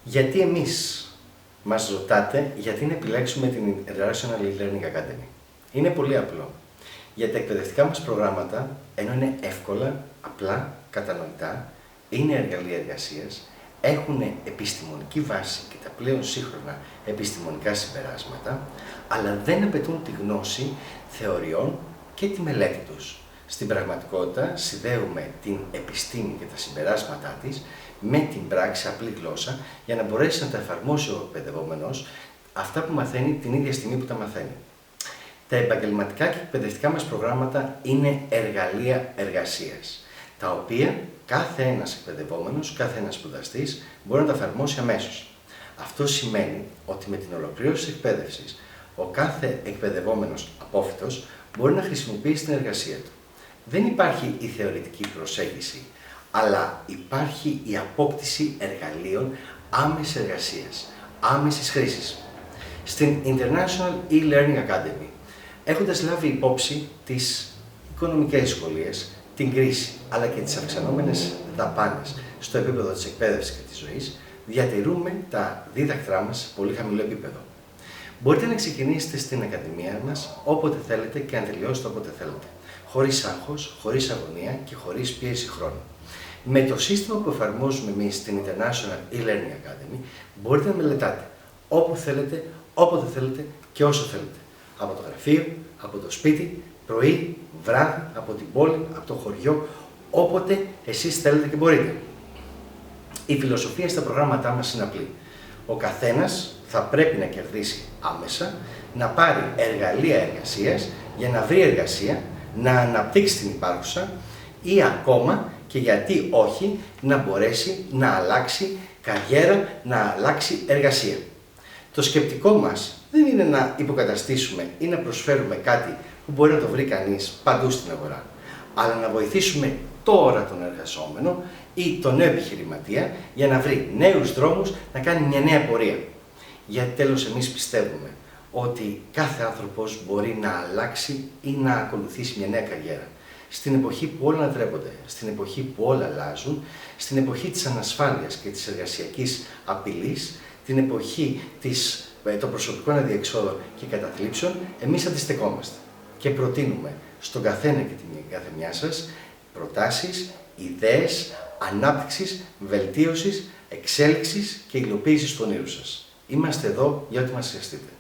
Γιατί εμείς μας ρωτάτε γιατί να επιλέξουμε την International E-Learning Academy. Είναι πολύ απλό. Γιατί τα εκπαιδευτικά μας προγράμματα, ενώ είναι εύκολα, απλά, κατανοητά, είναι εργαλεία εργασίας, έχουν επιστημονική βάση και τα πλέον σύγχρονα επιστημονικά συμπεράσματα, αλλά δεν απαιτούν τη γνώση θεωριών και τη μελέτη τους. Στην πραγματικότητα, συνδέουμε την επιστήμη και τα συμπεράσματά της με την πράξη απλή γλώσσα για να μπορέσει να τα εφαρμόσει ο εκπαιδευόμενος αυτά που μαθαίνει την ίδια στιγμή που τα μαθαίνει. Τα επαγγελματικά και εκπαιδευτικά μας προγράμματα είναι εργαλεία εργασίας, τα οποία κάθε ένας εκπαιδευόμενος, κάθε ένας σπουδαστής μπορεί να τα εφαρμόσει αμέσως. Αυτό σημαίνει ότι με την ολοκλήρωση της εκπαίδευσης, ο κάθε εκπαιδευόμενος απόφοιτος μπορεί να χρησιμοποιήσει την εργασία του. Δεν υπάρχει η θεωρητική προσέγγιση, αλλά υπάρχει η απόκτηση εργαλείων άμεσης εργασίας, άμεσης χρήσης. Στην International E-Learning Academy, έχοντας λάβει υπόψη τις οικονομικές δυσκολίες, την κρίση, αλλά και τις αυξανόμενες δαπάνες στο επίπεδο της εκπαίδευσης και της ζωής, διατηρούμε τα δίδακτρά μας σε πολύ χαμηλό επίπεδο. Μπορείτε να ξεκινήσετε στην Ακαδημία μας όποτε θέλετε και να τελειώσετε όποτε θέλετε, χωρίς άγχος, χωρίς αγωνία και χωρίς πίεση χρόνου. Με το σύστημα που εφαρμόζουμε εμείς στην International E-Learning Academy, μπορείτε να μελετάτε όπου θέλετε, όποτε θέλετε και όσο θέλετε. Από το γραφείο, από το σπίτι, πρωί, βράδυ, από την πόλη, από το χωριό, όποτε εσείς θέλετε και μπορείτε. Η φιλοσοφία στα προγράμματά μας είναι απλή. Ο καθένας θα πρέπει να κερδίσει άμεσα, να πάρει εργαλεία εργασίας για να βρει εργασία, να αναπτύξει την υπάρχουσα ή ακόμα και γιατί όχι να μπορέσει να αλλάξει καριέρα, να αλλάξει εργασία. Το σκεπτικό μας δεν είναι να υποκαταστήσουμε ή να προσφέρουμε κάτι που μπορεί να το βρει κανείς παντού στην αγορά, αλλά να βοηθήσουμε τώρα τον εργαζόμενο ή τον νέο επιχειρηματία για να βρει νέους δρόμους, να κάνει μια νέα πορεία. Γιατί τέλος εμείς πιστεύουμε ότι κάθε άνθρωπος μπορεί να αλλάξει ή να ακολουθήσει μια νέα καριέρα. Στην εποχή που όλα ανατρέπονται, στην εποχή που όλα αλλάζουν, στην εποχή της ανασφάλειας και της εργασιακής απειλής, την εποχή των προσωπικών αδιεξόδων και καταθλίψεων, εμείς αντιστεκόμαστε και προτείνουμε στον καθένα και την καθεμιά σας προτάσεις, ιδέες, ανάπτυξης, βελτίωσης, εξέλιξης και υλοποίησης του ονείρου σας. Είμαστε εδώ για ό,τι μας χρειαστείτε.